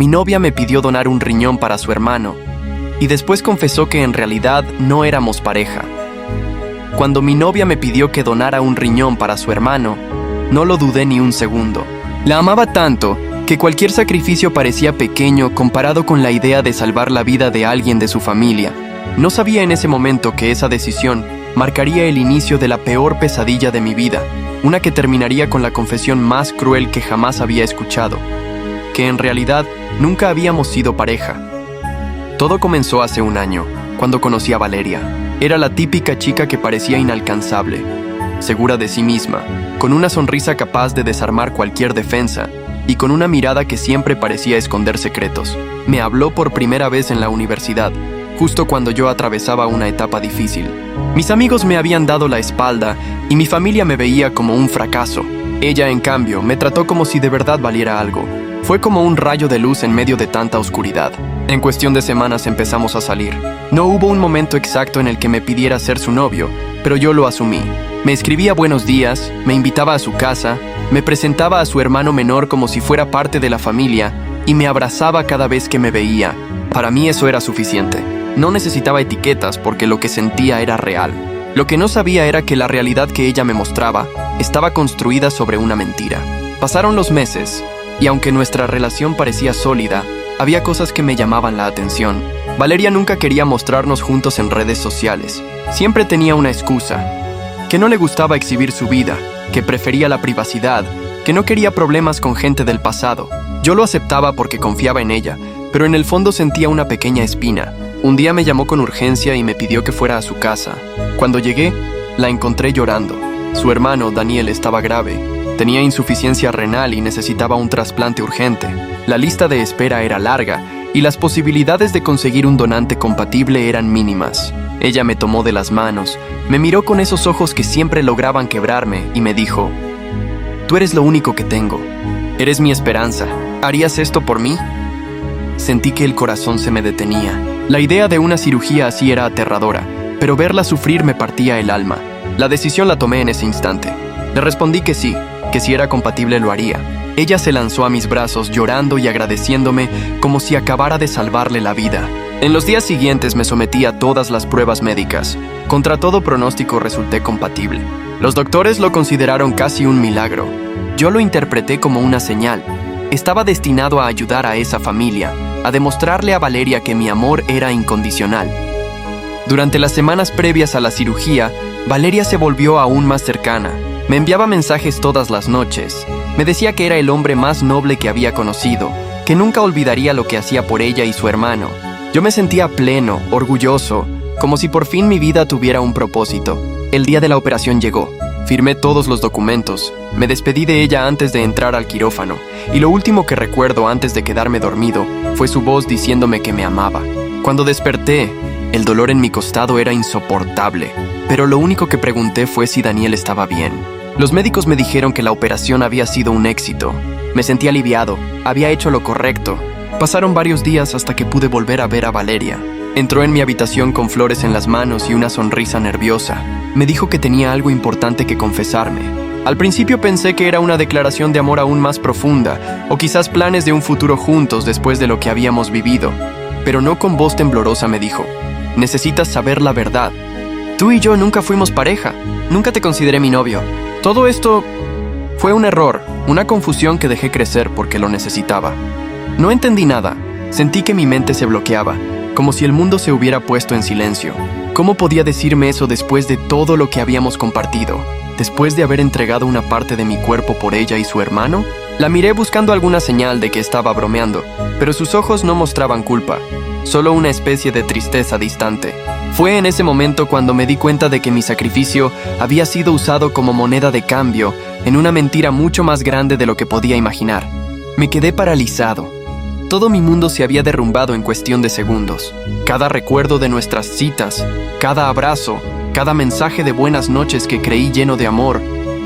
mi novia me pidió donar un riñón para su hermano, y después confesó que en realidad no éramos pareja. Cuando mi novia me pidió que donara un riñón para su hermano, no lo dudé ni un segundo. La amaba tanto que cualquier sacrificio parecía pequeño comparado con la idea de salvar la vida de alguien de su familia. No sabía en ese momento que esa decisión marcaría el inicio de la peor pesadilla de mi vida, una que terminaría con la confesión más cruel que jamás había escuchado, que en realidad nunca habíamos sido pareja. Todo comenzó hace un año, cuando conocí a Valeria. Era la típica chica que parecía inalcanzable, segura de sí misma, con una sonrisa capaz de desarmar cualquier defensa y con una mirada que siempre parecía esconder secretos. Me habló por primera vez en la universidad, justo cuando yo atravesaba una etapa difícil. Mis amigos me habían dado la espalda y mi familia me veía como un fracaso. Ella, en cambio, me trató como si de verdad valiera algo. Fue como un rayo de luz en medio de tanta oscuridad. En cuestión de semanas empezamos a salir. No hubo un momento exacto en el que me pidiera ser su novio, pero yo lo asumí. Me escribía buenos días, me invitaba a su casa, me presentaba a su hermano menor como si fuera parte de la familia y me abrazaba cada vez que me veía. Para mí eso era suficiente. No necesitaba etiquetas porque lo que sentía era real. Lo que no sabía era que la realidad que ella me mostraba estaba construida sobre una mentira. Pasaron los meses, y aunque nuestra relación parecía sólida, había cosas que me llamaban la atención. Valeria nunca quería mostrarnos juntos en redes sociales. Siempre tenía una excusa: que no le gustaba exhibir su vida, que prefería la privacidad, que no quería problemas con gente del pasado. Yo lo aceptaba porque confiaba en ella, pero en el fondo sentía una pequeña espina. Un día me llamó con urgencia y me pidió que fuera a su casa. Cuando llegué, la encontré llorando. Su hermano, Daniel, estaba grave. Tenía insuficiencia renal y necesitaba un trasplante urgente. La lista de espera era larga y las posibilidades de conseguir un donante compatible eran mínimas. Ella me tomó de las manos, me miró con esos ojos que siempre lograban quebrarme y me dijo: «Tú eres lo único que tengo. Eres mi esperanza. ¿Harías esto por mí?». Sentí que el corazón se me detenía. La idea de una cirugía así era aterradora, pero verla sufrir me partía el alma. La decisión la tomé en ese instante. Le respondí que sí, que si era compatible lo haría. Ella se lanzó a mis brazos llorando y agradeciéndome como si acabara de salvarle la vida. En los días siguientes me sometí a todas las pruebas médicas. Contra todo pronóstico resulté compatible. Los doctores lo consideraron casi un milagro. Yo lo interpreté como una señal. Estaba destinado a ayudar a esa familia, a demostrarle a Valeria que mi amor era incondicional. Durante las semanas previas a la cirugía, Valeria se volvió aún más cercana. Me enviaba mensajes todas las noches. Me decía que era el hombre más noble que había conocido, que nunca olvidaría lo que hacía por ella y su hermano. Yo me sentía pleno, orgulloso, como si por fin mi vida tuviera un propósito. El día de la operación llegó. Firmé todos los documentos. Me despedí de ella antes de entrar al quirófano, y lo último que recuerdo antes de quedarme dormido fue su voz diciéndome que me amaba. Cuando desperté, el dolor en mi costado era insoportable, pero lo único que pregunté fue si Daniel estaba bien. Los médicos me dijeron que la operación había sido un éxito. Me sentí aliviado, había hecho lo correcto. Pasaron varios días hasta que pude volver a ver a Valeria. Entró en mi habitación con flores en las manos y una sonrisa nerviosa. Me dijo que tenía algo importante que confesarme. Al principio pensé que era una declaración de amor aún más profunda, o quizás planes de un futuro juntos después de lo que habíamos vivido. Pero no, con voz temblorosa me dijo: «Necesitas saber la verdad. Tú y yo nunca fuimos pareja. Nunca te consideré mi novio. Todo esto fue un error, una confusión que dejé crecer porque lo necesitaba». No entendí nada. Sentí que mi mente se bloqueaba, como si el mundo se hubiera puesto en silencio. ¿Cómo podía decirme eso después de todo lo que habíamos compartido? ¿Después de haber entregado una parte de mi cuerpo por ella y su hermano? La miré buscando alguna señal de que estaba bromeando, pero sus ojos no mostraban culpa, solo una especie de tristeza distante. Fue en ese momento cuando me di cuenta de que mi sacrificio había sido usado como moneda de cambio en una mentira mucho más grande de lo que podía imaginar. Me quedé paralizado. Todo mi mundo se había derrumbado en cuestión de segundos. Cada recuerdo de nuestras citas, cada abrazo, cada mensaje de buenas noches que creí lleno de amor,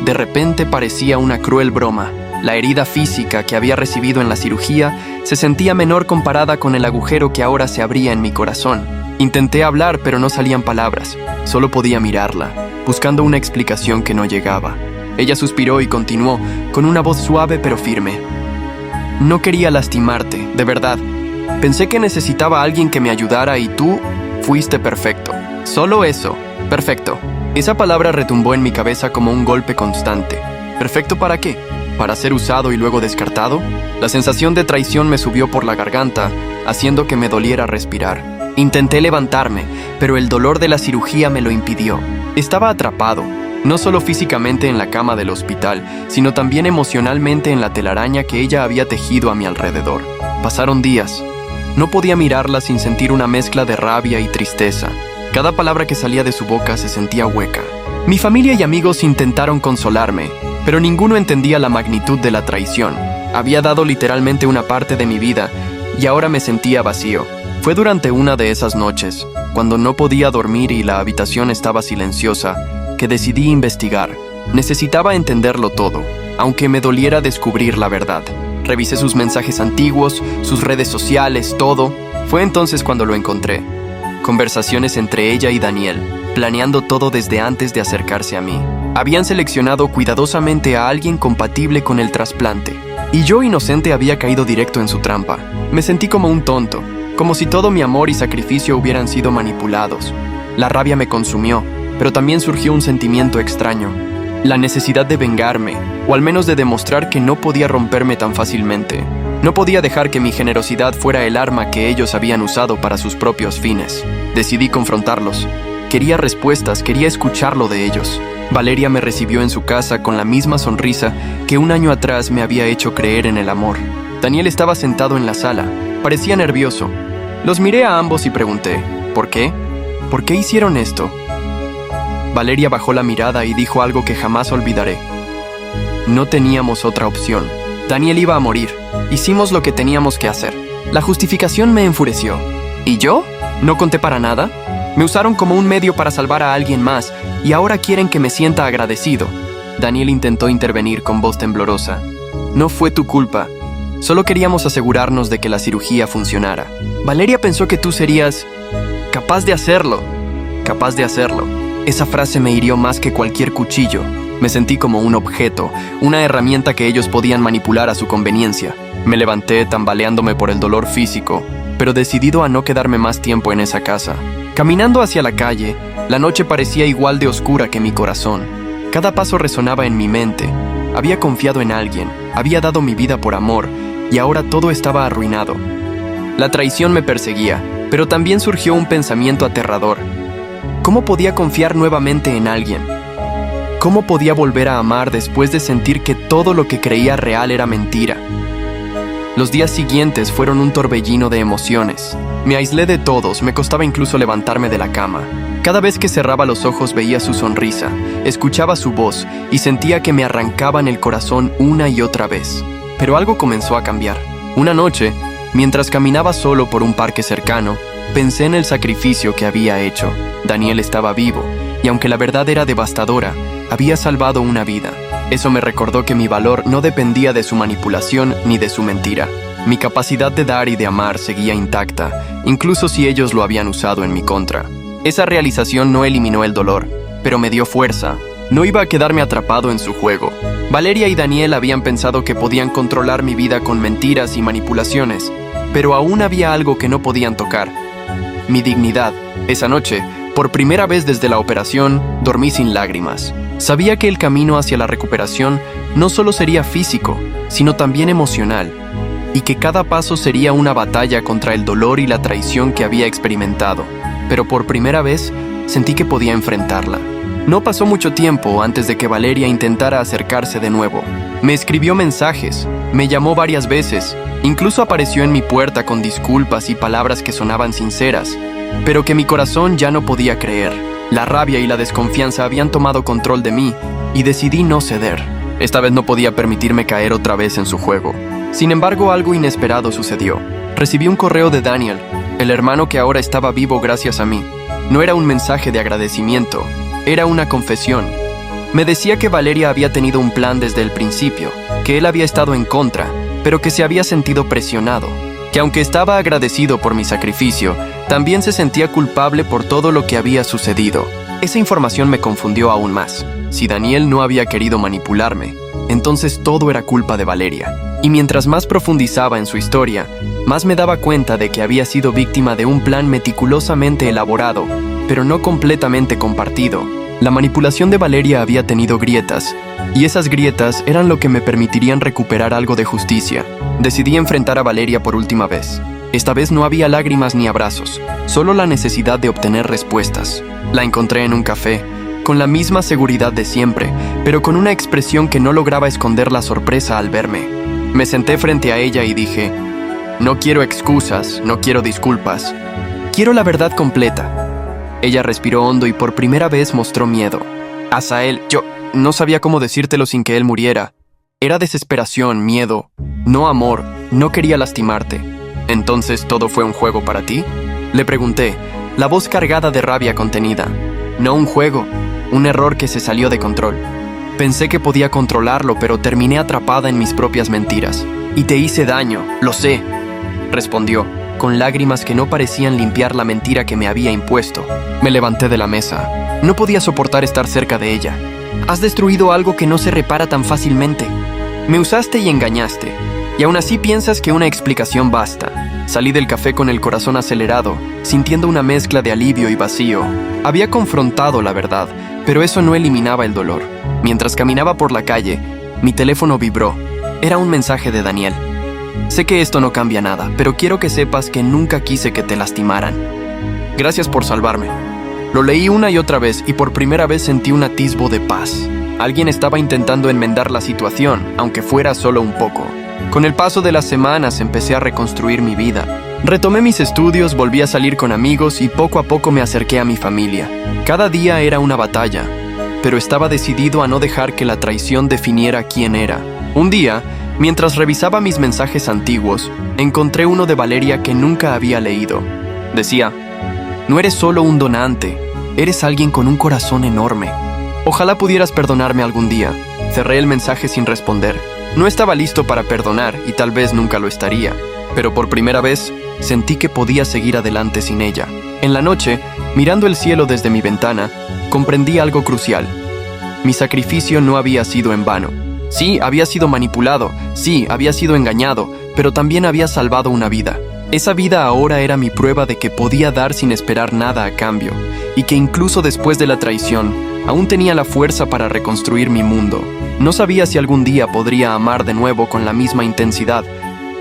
de repente parecía una cruel broma. La herida física que había recibido en la cirugía se sentía menor comparada con el agujero que ahora se abría en mi corazón. Intenté hablar, pero no salían palabras. Solo podía mirarla, buscando una explicación que no llegaba. Ella suspiró y continuó, con una voz suave pero firme: No quería lastimarte, de verdad. Pensé que necesitaba a alguien que me ayudara y tú fuiste perfecto. Solo eso. Perfecto. Esa palabra retumbó en mi cabeza como un golpe constante. ¿Perfecto para qué? ¿Para ser usado y luego descartado? La sensación de traición me subió por la garganta, haciendo que me doliera respirar. Intenté levantarme, pero el dolor de la cirugía me lo impidió. Estaba atrapado, no solo físicamente en la cama del hospital, sino también emocionalmente en la telaraña que ella había tejido a mi alrededor. Pasaron días. No podía mirarla sin sentir una mezcla de rabia y tristeza. Cada palabra que salía de su boca se sentía hueca. Mi familia y amigos intentaron consolarme, pero ninguno entendía la magnitud de la traición. Había dado literalmente una parte de mi vida y ahora me sentía vacío. Fue durante una de esas noches, cuando no podía dormir y la habitación estaba silenciosa, que decidí investigar. Necesitaba entenderlo todo, aunque me doliera descubrir la verdad. Revisé sus mensajes antiguos, sus redes sociales, todo. Fue entonces cuando lo encontré. Conversaciones entre ella y Daniel, planeando todo desde antes de acercarse a mí. Habían seleccionado cuidadosamente a alguien compatible con el trasplante, y yo, inocente, había caído directo en su trampa. Me sentí como un tonto, como si todo mi amor y sacrificio hubieran sido manipulados. La rabia me consumió, pero también surgió un sentimiento extraño. La necesidad de vengarme, o al menos de demostrar que no podía romperme tan fácilmente. No podía dejar que mi generosidad fuera el arma que ellos habían usado para sus propios fines. Decidí confrontarlos. Quería respuestas, quería escucharlo de ellos. Valeria me recibió en su casa con la misma sonrisa que un año atrás me había hecho creer en el amor. Daniel estaba sentado en la sala. Parecía nervioso. Los miré a ambos y pregunté, ¿por qué? ¿Por qué hicieron esto? Valeria bajó la mirada y dijo algo que jamás olvidaré. No teníamos otra opción. Daniel iba a morir. Hicimos lo que teníamos que hacer. La justificación me enfureció. ¿Y yo? ¿No conté para nada? Me usaron como un medio para salvar a alguien más y ahora quieren que me sienta agradecido. Daniel intentó intervenir con voz temblorosa. No fue tu culpa. Solo queríamos asegurarnos de que la cirugía funcionara. Valeria pensó que tú serías capaz de hacerlo. Capaz de hacerlo. Esa frase me hirió más que cualquier cuchillo. Me sentí como un objeto, una herramienta que ellos podían manipular a su conveniencia. Me levanté tambaleándome por el dolor físico, pero decidido a no quedarme más tiempo en esa casa. Caminando hacia la calle, la noche parecía igual de oscura que mi corazón. Cada paso resonaba en mi mente. Había confiado en alguien, había dado mi vida por amor, y ahora todo estaba arruinado. La traición me perseguía, pero también surgió un pensamiento aterrador. ¿Cómo podía confiar nuevamente en alguien? ¿Cómo podía volver a amar después de sentir que todo lo que creía real era mentira? Los días siguientes fueron un torbellino de emociones. Me aislé de todos, me costaba incluso levantarme de la cama. Cada vez que cerraba los ojos veía su sonrisa, escuchaba su voz y sentía que me arrancaban el corazón una y otra vez. Pero algo comenzó a cambiar. Una noche, mientras caminaba solo por un parque cercano, pensé en el sacrificio que había hecho. Daniel estaba vivo, y aunque la verdad era devastadora, había salvado una vida. Eso me recordó que mi valor no dependía de su manipulación ni de su mentira. Mi capacidad de dar y de amar seguía intacta, incluso si ellos lo habían usado en mi contra. Esa realización no eliminó el dolor, pero me dio fuerza. No iba a quedarme atrapado en su juego. Valeria y Daniel habían pensado que podían controlar mi vida con mentiras y manipulaciones, pero aún había algo que no podían tocar: mi dignidad. Esa noche, por primera vez desde la operación, dormí sin lágrimas. Sabía que el camino hacia la recuperación no solo sería físico, sino también emocional, y que cada paso sería una batalla contra el dolor y la traición que había experimentado. Pero por primera vez, sentí que podía enfrentarla. No pasó mucho tiempo antes de que Valeria intentara acercarse de nuevo. Me escribió mensajes, me llamó varias veces, incluso apareció en mi puerta con disculpas y palabras que sonaban sinceras, pero que mi corazón ya no podía creer. La rabia y la desconfianza habían tomado control de mí y decidí no ceder. Esta vez no podía permitirme caer otra vez en su juego. Sin embargo, algo inesperado sucedió. Recibí un correo de Daniel, el hermano que ahora estaba vivo gracias a mí. No era un mensaje de agradecimiento, era una confesión. Me decía que Valeria había tenido un plan desde el principio, que él había estado en contra, pero que se había sentido presionado, que aunque estaba agradecido por mi sacrificio, también se sentía culpable por todo lo que había sucedido. Esa información me confundió aún más. Si Daniel no había querido manipularme, entonces todo era culpa de Valeria. Y mientras más profundizaba en su historia, más me daba cuenta de que había sido víctima de un plan meticulosamente elaborado, pero no completamente compartido. La manipulación de Valeria había tenido grietas, y esas grietas eran lo que me permitirían recuperar algo de justicia. Decidí enfrentar a Valeria por última vez. Esta vez no había lágrimas ni abrazos, solo la necesidad de obtener respuestas. La encontré en un café, con la misma seguridad de siempre, pero con una expresión que no lograba esconder la sorpresa al verme. Me senté frente a ella y dije, no quiero excusas, no quiero disculpas, quiero la verdad completa. Ella respiró hondo y por primera vez mostró miedo. Azael, yo no sabía cómo decírtelo sin que él muriera. Era desesperación, miedo, no amor, no quería lastimarte. ¿Entonces todo fue un juego para ti? Le pregunté, la voz cargada de rabia contenida. No un juego, un error que se salió de control. Pensé que podía controlarlo, pero terminé atrapada en mis propias mentiras. Y te hice daño, lo sé, respondió, con lágrimas que no parecían limpiar la mentira que me había impuesto. Me levanté de la mesa. No podía soportar estar cerca de ella. Has destruido algo que no se repara tan fácilmente. Me usaste y engañaste. Y aún así piensas que una explicación basta. Salí del café con el corazón acelerado, sintiendo una mezcla de alivio y vacío. Había confrontado la verdad, pero eso no eliminaba el dolor. Mientras caminaba por la calle, mi teléfono vibró. Era un mensaje de Daniel. Sé que esto no cambia nada, pero quiero que sepas que nunca quise que te lastimaran. Gracias por salvarme. Lo leí una y otra vez y por primera vez sentí un atisbo de paz. Alguien estaba intentando enmendar la situación, aunque fuera solo un poco. Con el paso de las semanas empecé a reconstruir mi vida. Retomé mis estudios, volví a salir con amigos y poco a poco me acerqué a mi familia. Cada día era una batalla, pero estaba decidido a no dejar que la traición definiera quién era. Un día, mientras revisaba mis mensajes antiguos, encontré uno de Valeria que nunca había leído. Decía, no eres solo un donante, eres alguien con un corazón enorme. Ojalá pudieras perdonarme algún día. Cerré el mensaje sin responder. No estaba listo para perdonar y tal vez nunca lo estaría, pero por primera vez sentí que podía seguir adelante sin ella. En la noche, mirando el cielo desde mi ventana, comprendí algo crucial. Mi sacrificio no había sido en vano. Sí, había sido manipulado, sí, había sido engañado, pero también había salvado una vida. Esa vida ahora era mi prueba de que podía dar sin esperar nada a cambio, y que incluso después de la traición, aún tenía la fuerza para reconstruir mi mundo. No sabía si algún día podría amar de nuevo con la misma intensidad,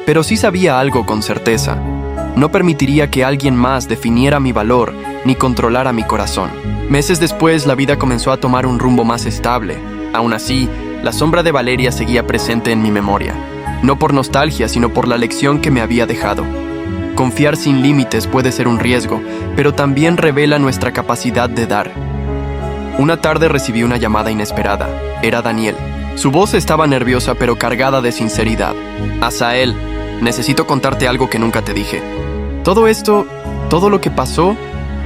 pero sí sabía algo con certeza. No permitiría que alguien más definiera mi valor ni controlara mi corazón. Meses después, la vida comenzó a tomar un rumbo más estable. Aún así, la sombra de Valeria seguía presente en mi memoria. No por nostalgia, sino por la lección que me había dejado. Confiar sin límites puede ser un riesgo, pero también revela nuestra capacidad de dar. Una tarde recibí una llamada inesperada. Era Daniel. Su voz estaba nerviosa pero cargada de sinceridad. Azael, necesito contarte algo que nunca te dije. Todo lo que pasó,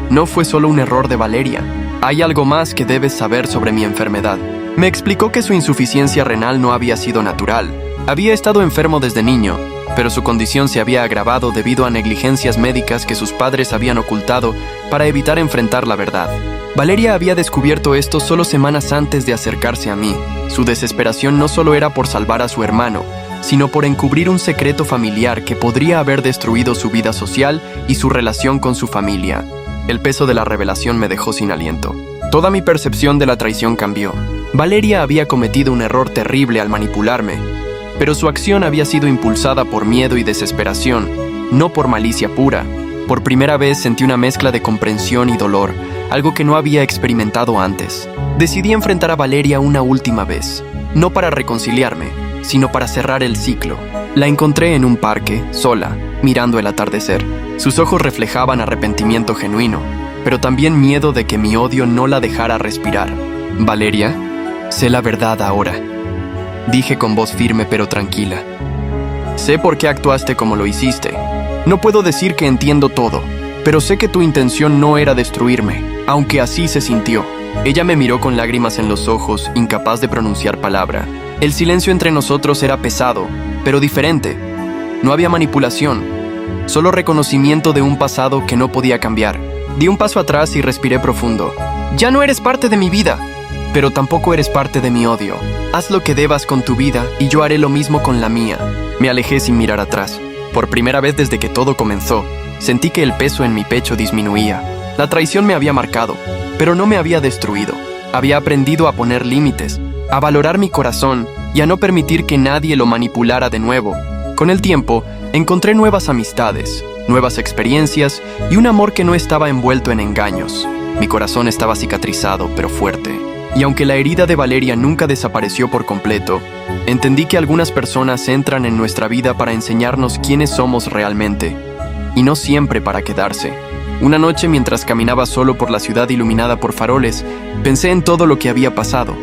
no fue solo un error de Valeria. Hay algo más que debes saber sobre mi enfermedad. Me explicó que su insuficiencia renal no había sido natural. Había estado enfermo desde niño, pero su condición se había agravado debido a negligencias médicas que sus padres habían ocultado para evitar enfrentar la verdad. Valeria había descubierto esto solo semanas antes de acercarse a mí. Su desesperación no solo era por salvar a su hermano, sino por encubrir un secreto familiar que podría haber destruido su vida social y su relación con su familia. El peso de la revelación me dejó sin aliento. Toda mi percepción de la traición cambió. Valeria había cometido un error terrible al manipularme, pero su acción había sido impulsada por miedo y desesperación, no por malicia pura. Por primera vez sentí una mezcla de comprensión y dolor, algo que no había experimentado antes. Decidí enfrentar a Valeria una última vez, no para reconciliarme, sino para cerrar el ciclo. La encontré en un parque, sola, mirando el atardecer. Sus ojos reflejaban arrepentimiento genuino, pero también miedo de que mi odio no la dejara respirar. Valeria, sé la verdad ahora, dije con voz firme pero tranquila. Sé por qué actuaste como lo hiciste. No puedo decir que entiendo todo, pero sé que tu intención no era destruirme, aunque así se sintió. Ella me miró con lágrimas en los ojos, incapaz de pronunciar palabra. El silencio entre nosotros era pesado, pero diferente. No había manipulación, solo reconocimiento de un pasado que no podía cambiar. Di un paso atrás y respiré profundo. Ya no eres parte de mi vida. pero tampoco eres parte de mi odio. Haz lo que debas con tu vida y yo haré lo mismo con la mía. Me alejé sin mirar atrás. Por primera vez desde que todo comenzó, sentí que el peso en mi pecho disminuía. La traición me había marcado, pero no me había destruido. Había aprendido a poner límites, a valorar mi corazón y a no permitir que nadie lo manipulara de nuevo. Con el tiempo, encontré nuevas amistades, nuevas experiencias y un amor que no estaba envuelto en engaños. Mi corazón estaba cicatrizado, pero fuerte. Y aunque la herida de Valeria nunca desapareció por completo, entendí que algunas personas entran en nuestra vida para enseñarnos quiénes somos realmente, y no siempre para quedarse. Una noche, mientras caminaba solo por la ciudad iluminada por faroles, pensé en todo lo que había pasado.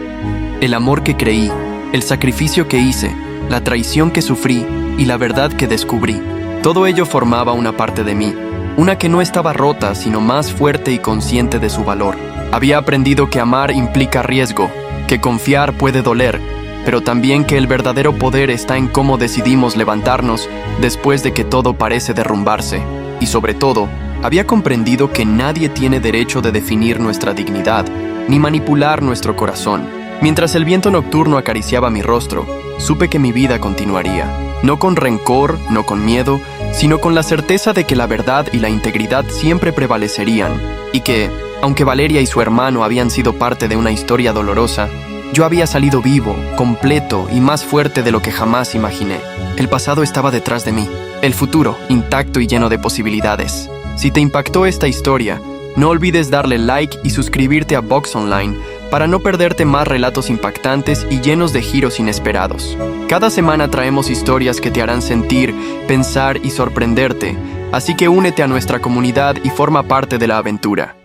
El amor que creí, el sacrificio que hice, la traición que sufrí y la verdad que descubrí. Todo ello formaba una parte de mí, una que no estaba rota, sino más fuerte y consciente de su valor. Había aprendido que amar implica riesgo, que confiar puede doler, pero también que el verdadero poder está en cómo decidimos levantarnos después de que todo parece derrumbarse. Y sobre todo, había comprendido que nadie tiene derecho de definir nuestra dignidad, ni manipular nuestro corazón. Mientras el viento nocturno acariciaba mi rostro, supe que mi vida continuaría. No con rencor, no con miedo, sino con la certeza de que la verdad y la integridad siempre prevalecerían, y que, aunque Valeria y su hermano habían sido parte de una historia dolorosa, yo había salido vivo, completo y más fuerte de lo que jamás imaginé. El pasado estaba detrás de mí, el futuro, intacto y lleno de posibilidades. Si te impactó esta historia, no olvides darle like y suscribirte a Vox Online para no perderte más relatos impactantes y llenos de giros inesperados. Cada semana traemos historias que te harán sentir, pensar y sorprenderte, así que únete a nuestra comunidad y forma parte de la aventura.